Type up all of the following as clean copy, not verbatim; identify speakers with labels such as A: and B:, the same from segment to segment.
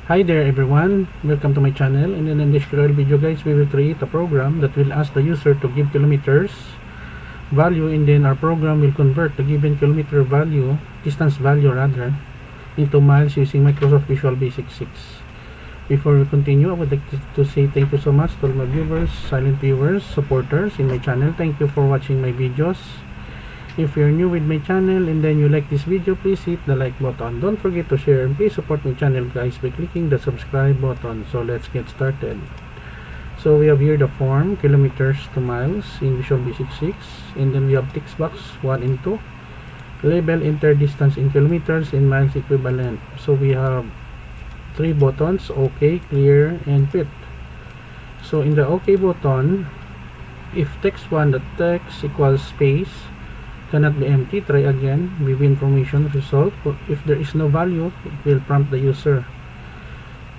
A: Hi there everyone, welcome to my channel, and in this tutorial video guys, we will create a program that will ask the user to give kilometers value, and then our program will convert the given kilometer value, distance value rather, into miles using Microsoft Visual Basic 6. Before we continue, I would like to say thank you so much to all my viewers, silent viewers, supporters in my channel. Thank you for watching my videos. If you're new with my channel and then you like this video, please hit the like button. Don't forget to share, and please support my channel guys by clicking the subscribe button. So let's get started. So we have here the form kilometers to miles in Visual Basic 6, and then we have text box 1 and 2, label enter distance in kilometers and miles equivalent. So we have 3 buttons: OK, clear, and quit. So in the OK button, if text 1, the text equals space, cannot be empty, try again, give information result. If there is no value, it will prompt the user.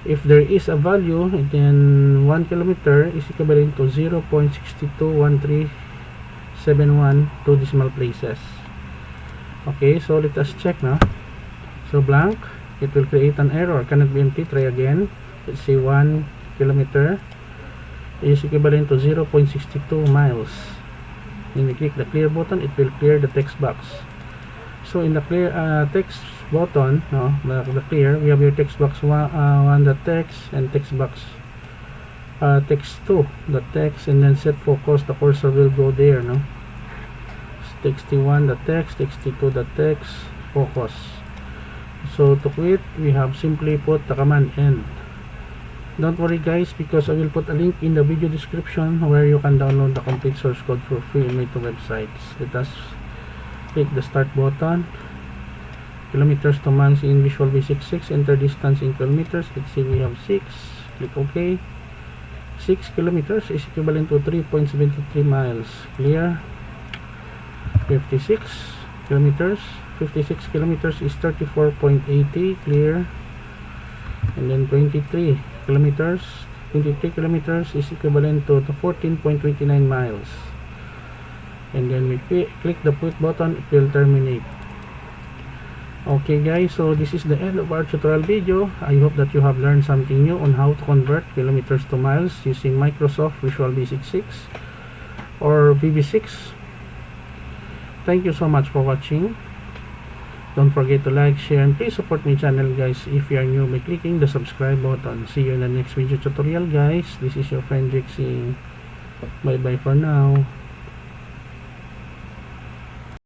A: If there is a value, then 1 kilometer is equivalent to 0.621371 2 decimal places. Okay, so let us check now. So blank, it will create an error, cannot be empty, try again. Let's say 1 kilometer is equivalent to 0.62 miles. When we click the clear button, it will clear the text box. So in the clear text button, the clear, we have your text box 1 the text, and text box text 2 the text, and then set focus, the cursor will go there. Text 1 the text, text 2 the text, focus. So to quit, we have simply put the command end. Don't worry guys, because I will put a link in the video description where you can download the complete source code for free in my 2 websites. Let us click the start button. Kilometers to miles in Visual Basic 6, enter distance in kilometers. Let's say we have 6, click OK. 6 kilometers is equivalent to 3.73 miles, clear. 56 kilometers is 34.80, clear. And then 23 kilometers is equivalent to 14.29 miles, and then we click the quit button, it will terminate. Okay guys, so this is the end of our tutorial video. I hope that you have learned something new on how to convert kilometers to miles using Microsoft Visual Basic 6 or VB6. Thank you so much for watching. Don't forget to like, share, and please support my channel guys if you are new by clicking the subscribe button. See you in the next video tutorial guys. This is your friend Jake saying bye bye for now.